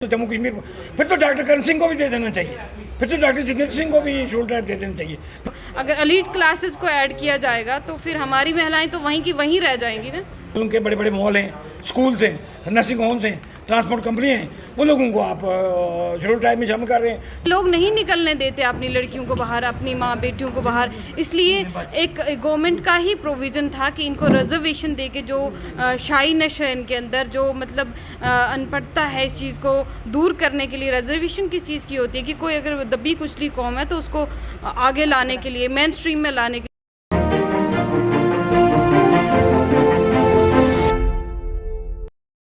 तो जम्मू कश्मीर फिर तो डॉक्टर करण सिंह को भी दे देना चाहिए, फिर तो डॉक्टर जितेंद्र सिंह को भी शेड्यूल ट्राइब दे देना चाहिए। अगर एलीट क्लासेस को ऐड किया जाएगा तो फिर हमारी महिलाएं तो वहीं की वहीं रह जाएंगी ना। उनके बड़े बड़े मॉल हैं, स्कूल्स हैं, नर्सिंग होम्स हैं, ट्रांसपोर्ट कंपनी हैं, उन लोगों को आप शेड्यूल ट्राइब में शामिल कर रहे हैं। लोग नहीं निकलने देते अपनी लड़कियों को बाहर, अपनी माँ बेटियों को बाहर, इसलिए एक गवर्नमेंट का ही प्रोविज़न था कि इनको रिजर्वेशन दे के जो शाइनेस है इनके अंदर, जो मतलब अनपढ़ता है, इस चीज़ को दूर करने के लिए रिजर्वेशन किस चीज़ की होती है कि कोई अगर दबी कुचली कौम है तो उसको आगे लाने के लिए, मेन स्ट्रीम में लाने के।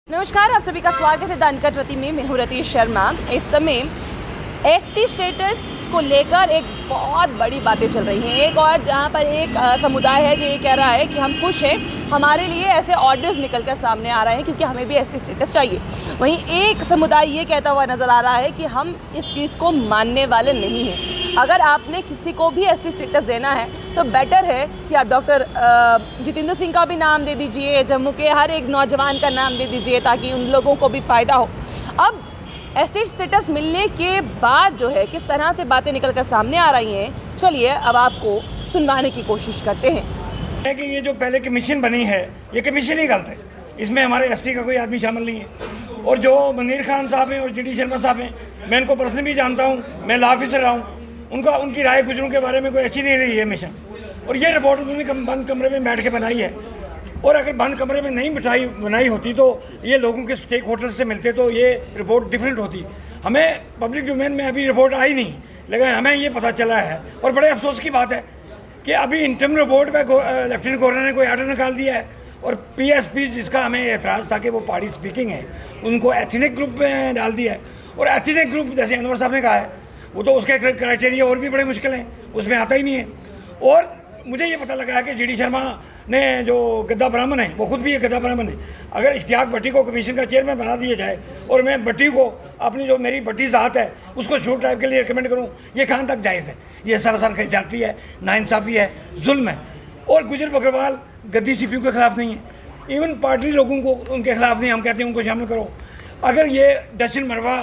नमस्कार, आप सभी का स्वागत है द अनकट रति में। मैं हूं रति शर्मा। इस समय एसटी स्टेटस को लेकर एक बहुत बड़ी बातें चल रही हैं। एक और जहां पर एक समुदाय है जो ये कह रहा है कि हम खुश हैं, हमारे लिए ऐसे ऑर्डर्स निकलकर सामने आ रहे हैं क्योंकि हमें भी एसटी स्टेटस चाहिए। वहीं एक समुदाय ये कहता हुआ नज़र आ रहा है कि हम इस चीज़ को मानने वाले नहीं हैं। अगर आपने किसी को भी एसटी स्टेटस देना है तो बेटर है कि आप डॉक्टर जितेंद्र सिंह का भी नाम दे दीजिए, जम्मू के हर एक नौजवान का नाम दे दीजिए ताकि उन लोगों को भी फ़ायदा हो। अब एसटी स्टेटस मिलने के बाद जो है किस तरह से बातें निकलकर सामने आ रही हैं, चलिए अब आपको सुनवाने की कोशिश करते हैं। है कि ये जो पहले कमीशन बनी है, ये कमीशन ही गलत है। इसमें हमारे एसटी का कोई आदमी शामिल नहीं है। और जो मुनीर खान साहब हैं और जीडी शर्मा साहब हैं, मैं इनको पर्सनली भी जानता हूँ, मैं लॉ ऑफिसर रहा हूँ। उनकी राय गुजरों के बारे में कोई अच्छी नहीं रही है हमेशा। और ये रिपोर्ट उन्होंने बंद कमरे में बैठ के बनाई है। और अगर बंद कमरे में नहीं बनाई होती तो ये लोगों के स्टेक होल्डर से मिलते तो ये रिपोर्ट डिफरेंट होती। हमें पब्लिक डोमेन में अभी रिपोर्ट आई नहीं, लेकिन हमें ये पता चला है और बड़े अफसोस की बात है कि अभी इंटरम रिपोर्ट में लेफ्टिनेंट गवर्नर ने कोई आर्डर निकाल दिया है। और पीएसपी जिसका हमें एतराज़ था कि वो पहाड़ी स्पीकिंग है, उनको एथनिक ग्रुप में डाल दिया है। और एथनिक ग्रुप जैसे अनवर साहब ने कहा है, वो तो उसके क्राइटेरिया और भी बड़े मुश्किल हैं, उसमें आता ही नहीं है। और मुझे ये पता लगा है कि जीडी शर्मा ने जो गद्दा ब्राह्मण है, वो खुद भी एक गद्दा ब्राह्मण है। अगर इश्तियाक भट्टी को कमीशन का चेयरमैन बना दिया जाए और मैं भट्टी को अपनी जो मेरी भट्टी ज़ात है उसको शेड्यूल ट्राइब के लिए रिकमेंड करूँ, ये कहाँ तक जायज़ है? ये सरासर की जाती है, नाइंसाफ़ी है, जुल्म है। और गुजर बकरवाल गद्दी सीपीयू के ख़िलाफ़ नहीं है, इवन पार्टी लोगों को उनके खिलाफ़ नहीं। हम कहते हैं उनको शामिल करो। अगर ये दक्षिण मरवा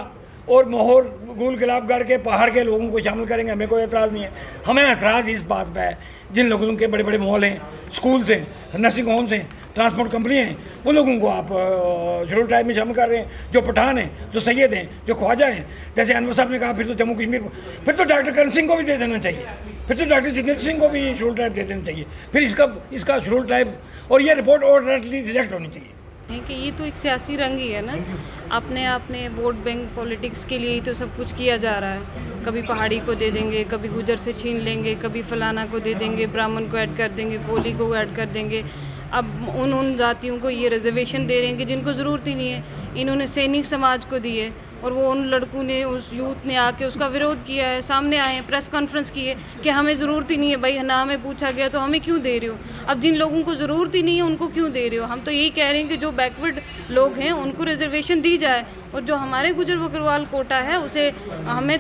और मोहर गुल गुलाबगढ़ के पहाड़ के लोगों को शामिल करेंगे, हमें कोई एतराज़ नहीं है। हमें एतराज़ इस बात पर है जिन लोगों के बड़े बड़े मॉल हैं, स्कूल्स हैं, नर्सिंग होम्स हैं, ट्रांसपोर्ट कंपनी हैं, उन लोगों को आप शेड्यूल ट्राइब में शामिल कर रहे हैं। जो पठान हैं, जो सैयद हैं, जो ख्वाजा हैं, जैसे अनवर साहब ने कहा, फिर तो जम्मू कश्मीर फिर तो डॉक्टर करण सिंह को भी दे देना चाहिए, फिर तो डॉक्टर जितेंद्र सिंह को भी शेड्यूल ट्राइब दे देना चाहिए। फिर इसका शेड्यूल ट्राइब और ये रिपोर्ट ऑर्डिनेटली रिजेक्ट होनी चाहिए। है कि ये तो एक सियासी रंग ही है ना, अपने वोट बैंक पॉलिटिक्स के लिए ही तो सब कुछ किया जा रहा है। कभी पहाड़ी को दे देंगे, कभी गुजर से छीन लेंगे, कभी फलाना को दे देंगे, ब्राह्मण को ऐड कर देंगे, कोली को ऐड कर देंगे। अब उन जातियों को ये रिजर्वेशन दे रहे हैं कि जिनको ज़रूरत ही नहीं है। इन्होंने सैनिक समाज को दी है और वो उन लड़कों ने, उस यूथ ने आके उसका विरोध किया है, सामने आए हैं, प्रेस कॉन्फ्रेंस की है कि हमें ज़रूरत ही नहीं है भाई, ना हमें पूछा गया तो हमें क्यों दे रहे हो। अब जिन लोगों को ज़रूरत ही नहीं है उनको क्यों दे रहे हो? हम तो यही कह रहे हैं कि जो बैकवर्ड लोग हैं उनको रिजर्वेशन दी जाए और जो हमारे गुजर बकरवाल कोटा है उसे हमें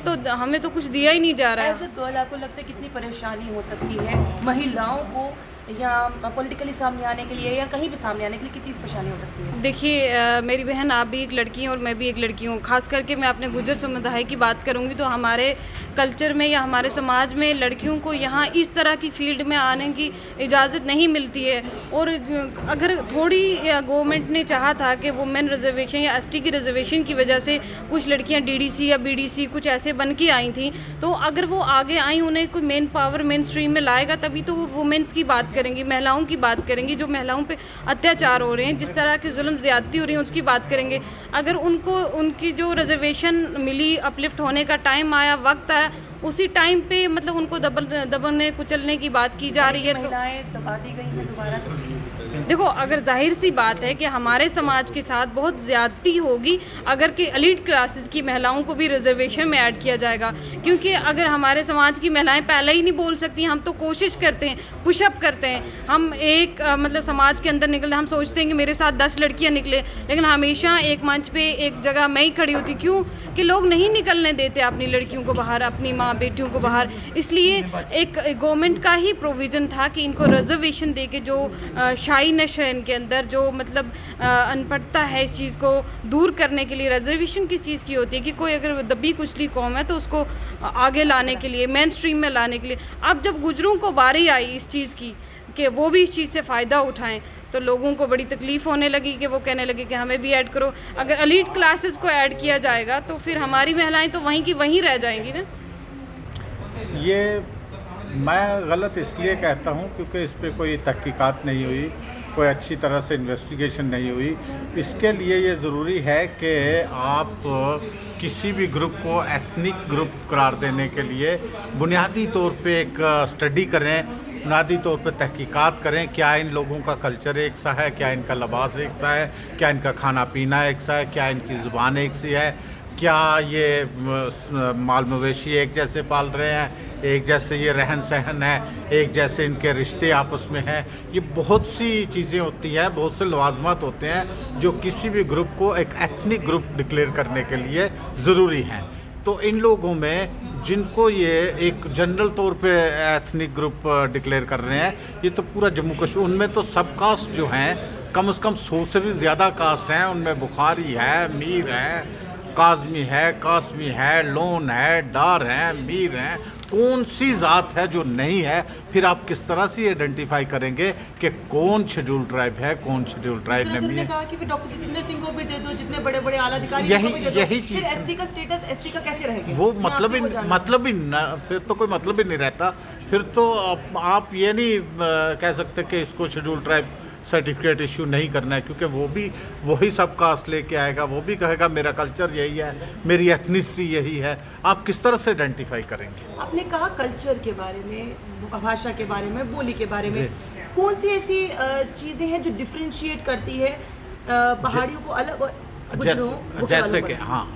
तो कुछ दिया ही नहीं जा रहा है। एज अ गर्ल आपको लगता है कितनी परेशानी हो सकती है महिलाओं को या पॉलिटिकली सामने आने के लिए या कहीं भी सामने आने के लिए, कितनी परेशानी हो सकती है? देखिए मेरी बहन, आप भी एक लड़की हैं और मैं भी एक लड़की हूँ। खास करके मैं अपने गुजर समुदाय की बात करूँगी तो हमारे कल्चर में या हमारे समाज में लड़कियों को यहाँ इस तरह की फील्ड में आने की इजाज़त नहीं मिलती है। और अगर थोड़ी गवर्नमेंट ने चाहा था कि वुमेन रिजर्वेशन या एसटी की रिजर्वेशन की वजह से कुछ लड़कियाँ डीडीसी या बीडीसी कुछ ऐसे बन के आई थी, तो अगर वो आगे आई, उन्हें कोई मेन पावर मेन स्ट्रीम में लाएगा तभी तो वो वुमेन्स की बात करेंगी, महिलाओं की बात करेंगी, जो महिलाओं पे अत्याचार हो रहे हैं, जिस तरह के जुल्म ज़्यादती हो रही है उसकी बात करेंगे। अगर उनको उनकी जो रिजर्वेशन मिली, अपलिफ्ट होने का टाइम आया, वक्त आया, उसी टाइम पे मतलब उनको दबने कुचलने की बात की जा रही है। तो दबा दी गई हैं दोबारा से। देखो, अगर जाहिर सी बात है कि हमारे समाज के साथ बहुत ज़्यादती होगी अगर कि एलीट क्लासेस की महिलाओं को भी रिजर्वेशन में ऐड किया जाएगा। क्योंकि अगर हमारे समाज की महिलाएं पहले ही नहीं बोल सकती, हम तो कोशिश करते हैं, पुशअप करते हैं, हम एक मतलब समाज के अंदर निकले, हम सोचते हैं कि मेरे साथ 10 लड़कियां निकले, लेकिन हमेशा एक मंच पे एक जगह मैं ही खड़ी होती। क्यों? कि लोग नहीं निकलने देते अपनी लड़कियों को बाहर, अपनी माँ बेटियों को बाहर, इसलिए एक गवर्नमेंट का ही प्रोविज़न था कि इनको रिजर्वेशन दे के जो शाही ग्रीनिश है इनके अंदर, जो मतलब अनपढ़ता है, इस चीज़ को दूर करने के लिए रिजर्वेशन किस चीज़ की होती है कि कोई अगर दबी कुचली कौम है तो उसको आगे लाने के लिए, मेन स्ट्रीम में लाने के लिए। अब जब गुजरों को बारी आई इस चीज़ की कि वो भी इस चीज़ से फ़ायदा उठाएं, तो लोगों को बड़ी तकलीफ़ होने लगी कि वो कहने लगे कि हमें भी ऐड करो। अगर एलीट क्लासेस को ऐड किया जाएगा तो फिर हमारी महिलाएं तो वहीं की वहीं रह जाएंगी ना। ये मैं गलत इसलिए कहता हूँ क्योंकि इस पर कोई तहकीकात नहीं हुई, कोई अच्छी तरह से इन्वेस्टिगेशन नहीं हुई। इसके लिए ये ज़रूरी है कि आप किसी भी ग्रुप को एथनिक ग्रुप करार देने के लिए बुनियादी तौर पे एक स्टडी करें, बुनियादी तौर पे तहकीकात करें। क्या इन लोगों का कल्चर एक सा है, क्या इनका लिबास एक सा है, क्या इनका खाना पीना एक सा है, क्या इनकी ज़ुबान एक सी है, क्या ये माल मवेशी एक जैसे पाल रहे हैं, एक जैसे ये रहन सहन है, एक जैसे इनके रिश्ते आपस में हैं। ये बहुत सी चीज़ें होती हैं, बहुत से लवाजमात होते हैं जो किसी भी ग्रुप को एक एथनिक ग्रुप डिक्लेयर करने के लिए ज़रूरी हैं। तो इन लोगों में जिनको ये एक जनरल तौर पे एथनिक ग्रुप डिक्लेयर कर रहे हैं, ये तो पूरा जम्मू कश्मीर, उनमें तो सब कास्ट जो हैं कम से कम 100 से भी ज़्यादा कास्ट हैं। उनमें बुखारी है, मीर है, काज़मी है, कासमी है, लोन है, डार है, मीर हैं। कौन सी ज़ात है जो नहीं है? फिर आप किस तरह से आइडेंटिफाई करेंगे कि कौन शेड्यूल ट्राइब है, कौन शेड्यूल ट्राइब नहीं है? कहा कि फिर डॉक्टर जितेंद्र सिंह को भी दे दो, जितने बड़े बड़े आला अधिकारी यही चीज़, फिर एसटी का स्टेटस एसटी का कैसे रहेगा? वो मतलब ही फिर तो कोई मतलब ही नहीं रहता। फिर तो आप ये नहीं कह सकते कि इसको शेड्यूल ट्राइब सर्टिफिकेट इशू नहीं करना है, क्योंकि वो भी वही सब कास्ट लेके आएगा, वो भी कहेगा मेरा कल्चर यही है, मेरी एथनिसिटी यही है। आप किस तरह से आइडेंटिफाई करेंगे? आपने कहा कल्चर के बारे में, भाषा के बारे में, बोली के बारे में, कौन सी ऐसी चीज़ें हैं जो डिफ्रेंशिएट करती है पहाड़ियों को अलग, जैसे कि हाँ,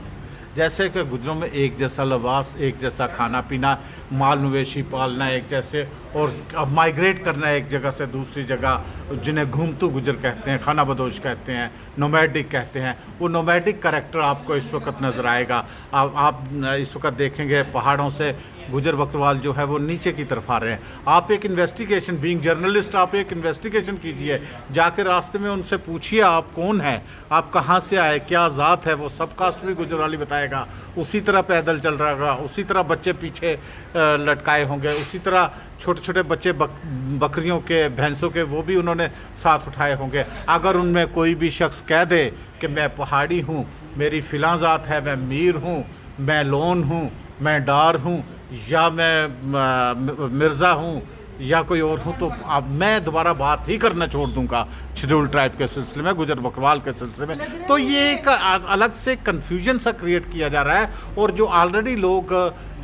जैसे कि गुजरों में एक जैसा लिबास, एक जैसा खाना पीना, माल मवेशी पालना एक जैसे, और माइग्रेट करना एक जगह से दूसरी जगह, जिन्हें घूमतू गुजर कहते हैं, खाना बदोश कहते हैं, नोमैडिक कहते हैं। वो नोमैडिक करैक्टर आपको इस वक्त नज़र आएगा। आप इस वक्त देखेंगे पहाड़ों से गुजर बकरवाल जो है वो नीचे की तरफ आ रहे हैं। आप एक इन्वेस्टिगेशन, बीइंग जर्नलिस्ट, आप एक इन्वेस्टिगेशन कीजिए, जाके रास्ते में उनसे पूछिए आप कौन है, आप कहाँ से आए, क्या ज़ात है। वो सब कास्ट भी गुजरवाली बताएगा। उसी तरह पैदल चल रहा होगा, उसी तरह बच्चे पीछे लटकाए होंगे, उसी तरह छोटे छोटे बच्चे बकरियों के, भैंसों के, वो भी उन्होंने साथ उठाए होंगे। अगर उनमें कोई भी शख्स कह दे कि मैं पहाड़ी हूँ, मेरी फ़िलां ज़ात है, मैं मीर हूँ, मैं लोन हूँ, मैं डार हूँ, या मैं मिर्ज़ा हूँ, या कोई और हूँ, तो अब मैं दोबारा बात ही करना छोड़ दूंगा शेड्यूल ट्राइब के सिलसिले में, गुजर बकरवाल के सिलसिले में। तो ये एक अलग से कन्फ्यूजन सा क्रिएट किया जा रहा है। और जो ऑलरेडी लोग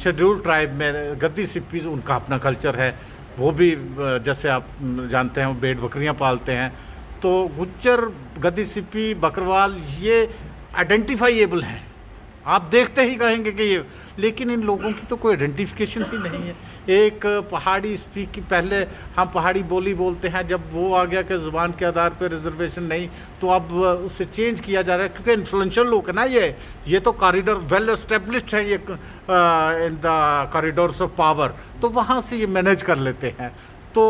शेड्यूल ट्राइब में गद्दी सिप्पी, उनका अपना कल्चर है, वो भी जैसे आप जानते हैं वो भेड़ बकरियाँ पालते हैं। तो गुज्जर, गद्दी सिप्पी, बकरवाल ये आइडेंटिफाइएबल हैं, आप देखते ही कहेंगे कि ये, लेकिन इन लोगों की तो कोई आइडेंटिफिकेशन ही नहीं है। एक पहाड़ी स्पीक की, पहले हम पहाड़ी बोली बोलते हैं, जब वो आ गया कि ज़ुबान के आधार पर रिजर्वेशन नहीं, तो अब उसे चेंज किया जा रहा है, क्योंकि इन्फ्लुएंशियल लोग है ना ये तो कॉरिडोर वेल एस्टेब्लिश्ड है, ये in the corridors of power, तो वहाँ से ये मैनेज कर लेते हैं। तो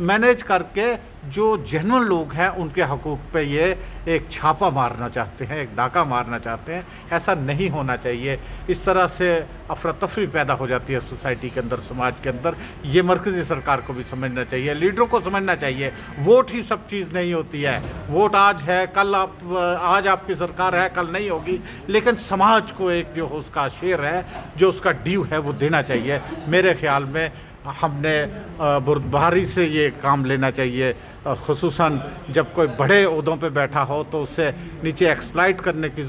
मैनेज करके जो जेन्युइन लोग हैं उनके हकूक़ पे ये एक छापा मारना चाहते हैं, एक डाका मारना चाहते हैं। ऐसा नहीं होना चाहिए। इस तरह से अफरा तफरी पैदा हो जाती है सोसाइटी के अंदर, समाज के अंदर। ये मरकज़ी सरकार को भी समझना चाहिए, लीडरों को समझना चाहिए। वोट ही सब चीज़ नहीं होती है। वोट आज है, कल आज आपकी सरकार है, कल नहीं होगी, लेकिन समाज को एक जो उसका शेयर है, जो उसका ड्यू है, वो देना चाहिए। मेरे ख्याल में हमने बुर्दबारी से ये काम लेना चाहिए, ख़ुसूसन जब कोई बड़े ओहदों पे बैठा हो तो उससे नीचे एक्सप्लॉइट करने की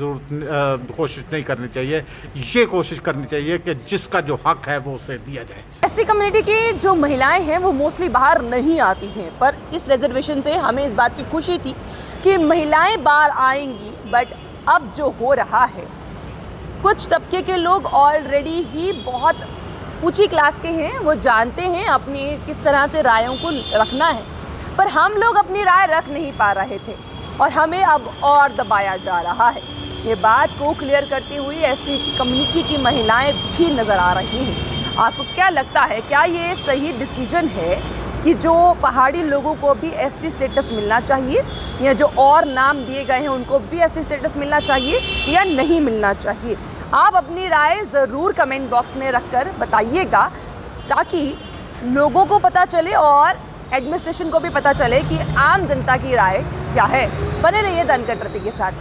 कोशिश नहीं करनी चाहिए। ये कोशिश करनी चाहिए कि जिसका जो हक है वो उसे दिया जाए। एसटी कम्युनिटी की जो महिलाएं हैं वो मोस्टली बाहर नहीं आती हैं, पर इस रिजर्वेशन से हमें इस बात की खुशी थी कि महिलाएं बाहर आएंगी। बट अब जो हो रहा है, कुछ तबके के लोग ऑलरेडी ही बहुत ऊंची क्लास के हैं, वो जानते हैं अपनी किस तरह से रायों को रखना है, पर हम लोग अपनी राय रख नहीं पा रहे थे और हमें अब और दबाया जा रहा है। ये बात को क्लियर करती हुई एसटी कम्युनिटी की महिलाएं भी नज़र आ रही हैं। आपको क्या लगता है, क्या ये सही डिसीजन है कि जो पहाड़ी लोगों को भी एसटी स्टेटस मिलना चाहिए या जो और नाम दिए गए हैं उनको भी एसटी स्टेटस मिलना चाहिए या नहीं मिलना चाहिए। आप अपनी राय ज़रूर कमेंट बॉक्स में रखकर बताइएगा ताकि लोगों को पता चले और एडमिनिस्ट्रेशन को भी पता चले कि आम जनता की राय क्या है। बने रहिए द अनकट रति के साथ।